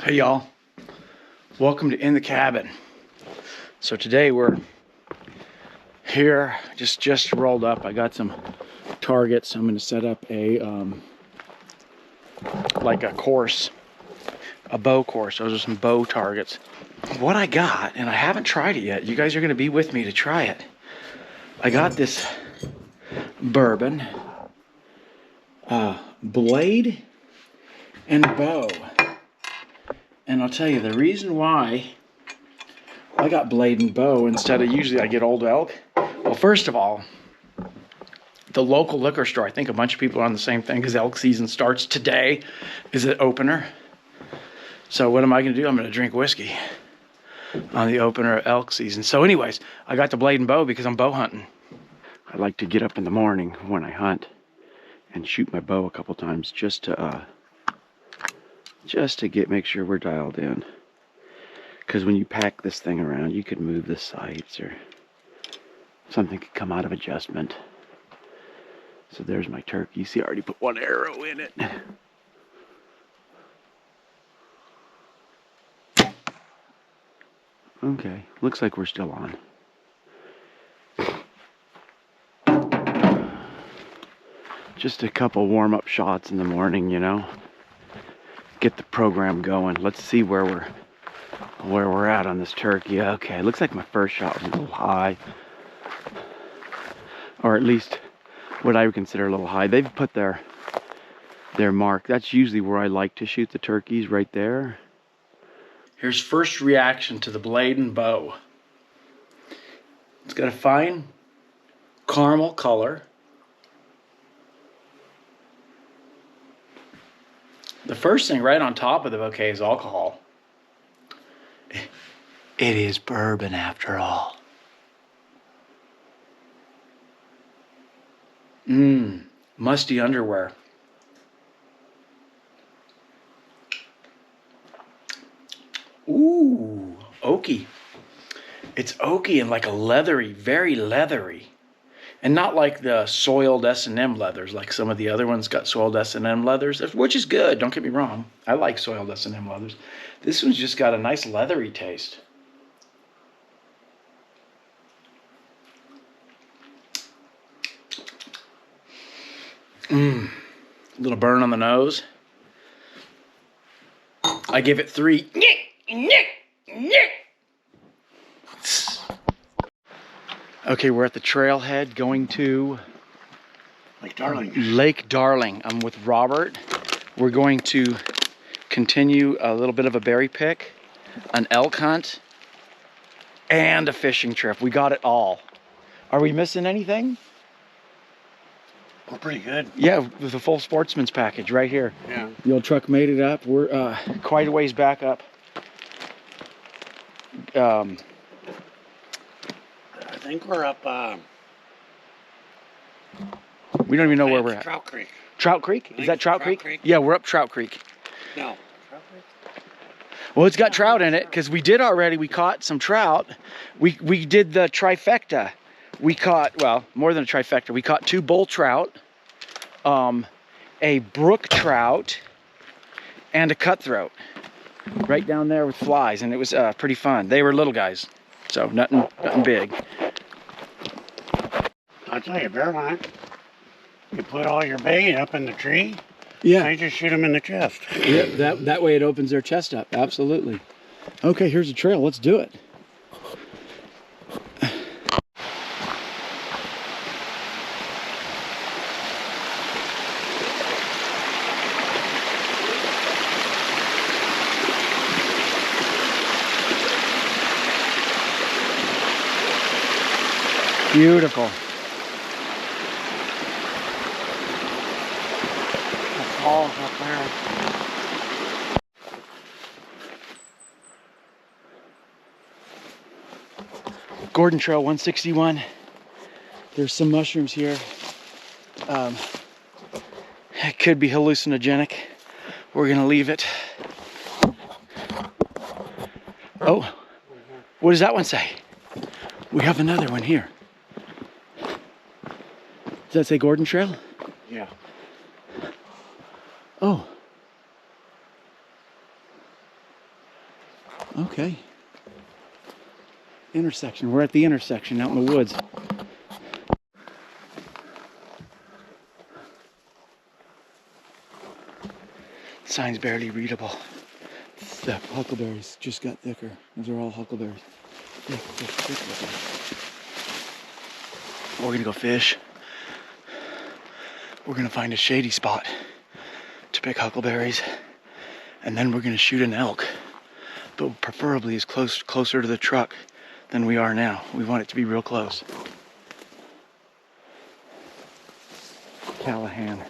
Hey y'all, welcome to In the Cabin. So today we're here, just rolled up. I got some targets. I'm going to set up a like a course, a bow course. Those are some bow targets. What I got, and I haven't tried it yet. You guys are going to be with me to try it. I got this bourbon, blade, and bow. And I'll tell you the reason why I got blade and bow instead of usually I get old elk. Well, first of all, the local liquor store, I think a bunch of people are on the same thing because elk season starts today, is an opener. So what am I going to do? I'm going to drink whiskey on the opener of elk season. So anyways, I got the blade and bow because I'm bow hunting. I like to get up in the morning when I hunt and shoot my bow a couple times just to make sure we're dialed in. Because when you pack this thing around, you could move the sights or something could come out of adjustment. So there's my turkey. You see, I already put one arrow in it. Okay, looks like we're still on. Just a couple warm-up shots in the morning, you know. Get the program going. Let's see where we're at on this turkey. Okay, looks like my first shot was a little high. Or at least what I would consider a little high. They've put their mark. That's usually where I like to shoot the turkeys, right there. Here's first reaction to the blade and bow. It's got a fine caramel color. The first thing right on top of the bouquet is alcohol. It is bourbon after all. Musty underwear. Ooh, oaky. It's oaky and like a leathery, very leathery. And not like the soiled S&M leathers, like some of the other ones got soiled S&M leathers, which is good, don't get me wrong. I like soiled S&M leathers. This one's just got a nice leathery taste. A little burn on the nose. I give it 3. Okay, we're at the trailhead going to Lake Darling. I'm with Robert. We're going to continue a little bit of a berry pick, an elk hunt, and a fishing trip. We got it all. Are we missing anything? We're pretty good. Yeah, with the full sportsman's package right here. Yeah. The old truck made it up. We're quite a ways back up. I think we're up. We don't even know where we're at. Trout Creek. Trout Creek? Is that Trout Creek? Yeah, we're up Trout Creek. No. Trout Creek? Well, it's got trout in it because we did already. We caught some trout. We did the trifecta. We caught, well, more than a trifecta. We caught 2 bull trout, a brook trout, and a cutthroat right down there with flies, and it was pretty fun. They were little guys, so nothing big. I'll tell you, bear hunt, you put all your bait up in the tree. Yeah. They just shoot them in the chest. Yeah, that way it opens their chest up. Absolutely. Okay, here's the trail. Let's do it. Beautiful. The falls up there. Gordon Trail 161. There's some mushrooms here. It could be hallucinogenic. We're gonna leave it. Oh, what does that one say? We have another one here. Does that say Gordon Trail? Yeah. Oh. Okay. Intersection. We're at the intersection out in the woods. Sign's barely readable. The huckleberries just got thicker. Those are all huckleberries. Thick. We're gonna go fish. We're gonna find a shady spot to pick huckleberries, and then we're gonna shoot an elk, but preferably as closer to the truck than we are now. We want it to be real close. Callahan.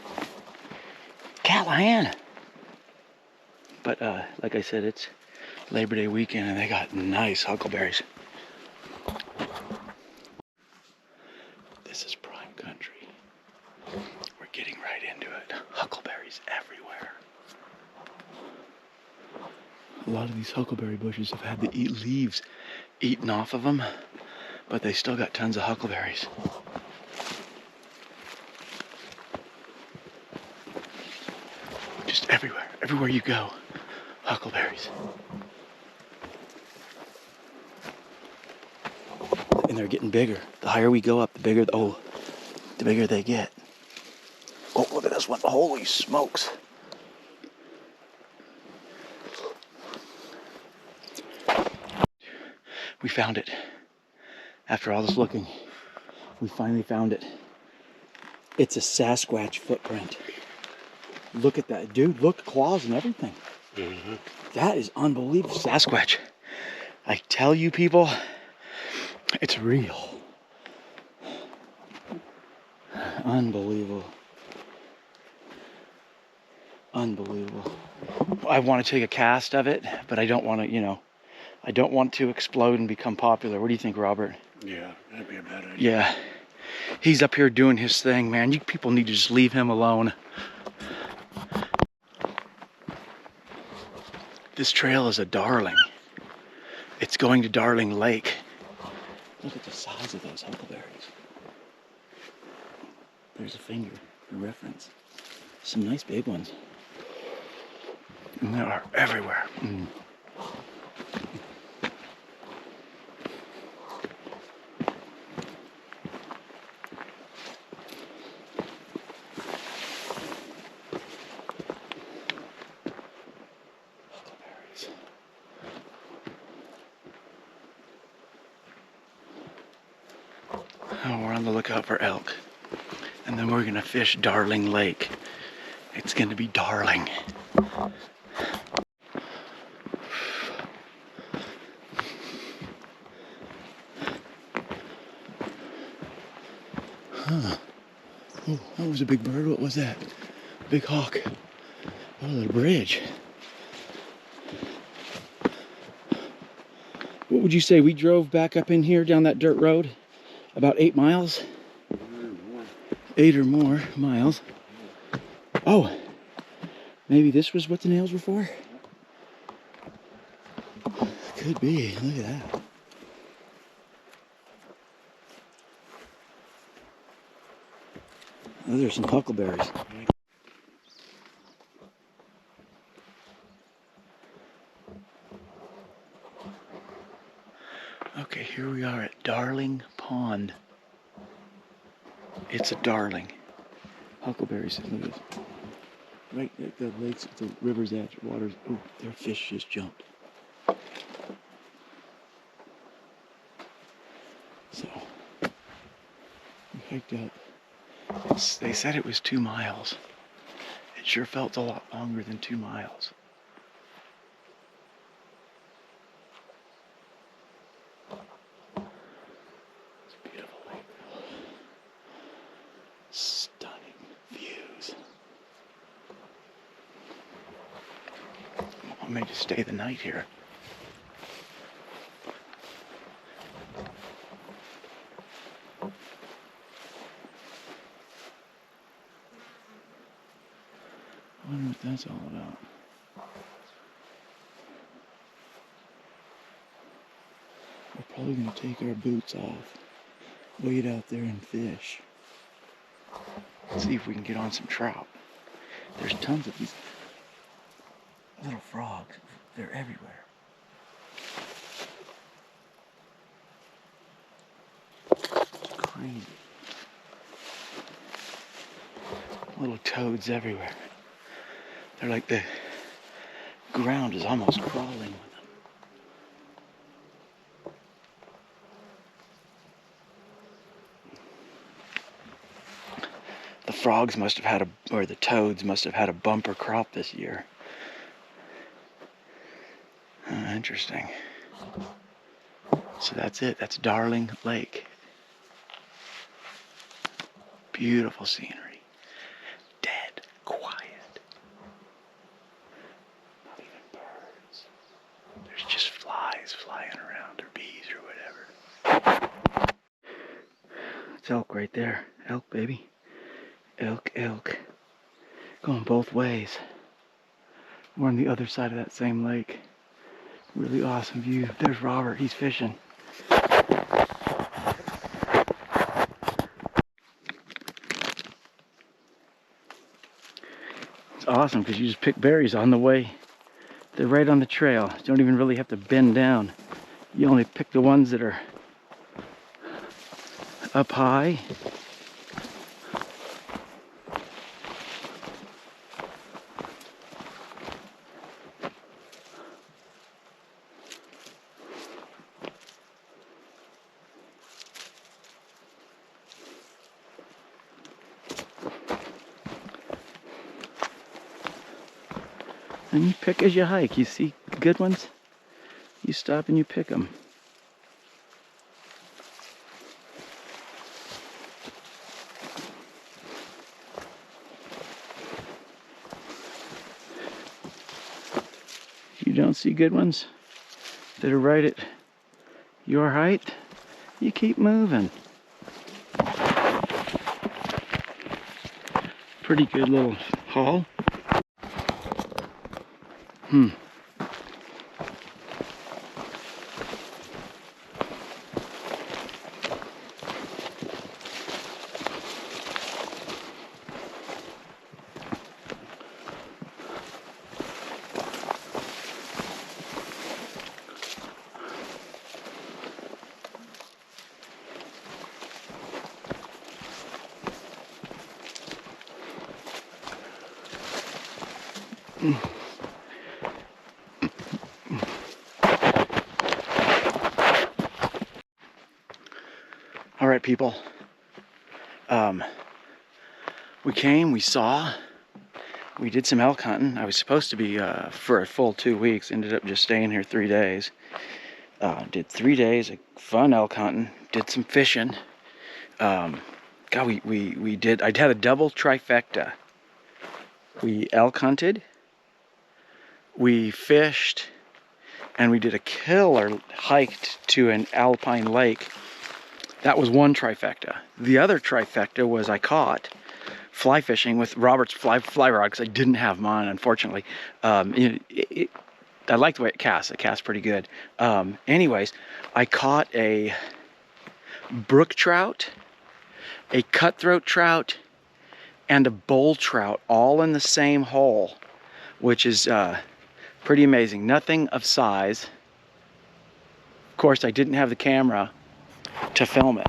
But like I said, it's Labor Day weekend and they got nice huckleberries. This is prime country. We're getting right into it. Huckleberries everywhere. A lot of these huckleberry bushes have had the leaves eaten off of them, but they still got tons of huckleberries. Just everywhere you go, huckleberries. And they're getting bigger. The higher we go up, the bigger they get. Oh, look at this one. Holy smokes. We found it. After all this looking, we finally found it. It's a Sasquatch footprint. Look at that, dude. Look, claws and everything. Mm-hmm. That is unbelievable. Sasquatch. I tell you, people, it's real. Unbelievable. I want to take a cast of it, but I don't want to, I don't want to explode and become popular. What do you think, Robert? Yeah, that'd be a bad idea. Yeah. He's up here doing his thing, man. You people need to just leave him alone. This trail is a darling. It's going to Darling Lake. Look at the size of those huckleberries. There's a finger for reference. Some nice big ones. And they are everywhere. Oh, we're on the lookout for elk. And then we're gonna fish Darling Lake. It's gonna be darling. Huh. Oh, that was a big bird. What was that? Big hawk. Oh, the bridge. What would you say? We drove back up in here down that dirt road about 8 miles? 8 or more miles. Oh, maybe this was what the nails were for? Could be. Look at that. Those are some huckleberries. Okay, here we are at Darling Pond. It's a darling. Huckleberries, look at this. Right at the lake's, at the river's edge, water's, oh, their fish just jumped. So, we hiked up. They said it was 2 miles. It sure felt a lot longer than 2 miles. It's a beautiful lake. Stunning views. I may just stay the night here. I wonder what that's all about. We're probably going to take our boots off, wade out there and fish. See if we can get on some trout. There's tons of these little frogs. They're everywhere. tiny. Little toads everywhere. They're like the ground is almost crawling with them. The frogs must have had or the toads must have had a bumper crop this year. Interesting. So that's it. That's Darling Lake. Beautiful scenery. Dead quiet. Not even birds. There's just flies flying around, or bees, or whatever. It's elk right there. Elk, baby. Elk, elk. Going both ways. We're on the other side of that same lake. Really awesome view. There's Robert. He's fishing. It's awesome because you just pick berries on the way. They're right on the trail. You don't even really have to bend down. You only pick the ones that are up high. And you pick as you hike. You see good ones, you stop and you pick them. You don't see good ones that are right at your height, you keep moving. Pretty good little haul. All right, people. We came, we saw, we did some elk hunting. I was supposed to be for a full 2 weeks. Ended up just staying here 3 days. Did 3 days of fun elk hunting. Did some fishing. God, we did. I had a double trifecta. We elk hunted, we fished, and we did a killer hike to an alpine lake. That was one trifecta. The other trifecta was I caught fly fishing with Robert's fly rod, because I didn't have mine, unfortunately. I like the way it casts. It casts pretty good. Anyways, I caught a brook trout, a cutthroat trout, and a bull trout all in the same hole, which is pretty amazing. Nothing of size. Of course, I didn't have the camera to film it.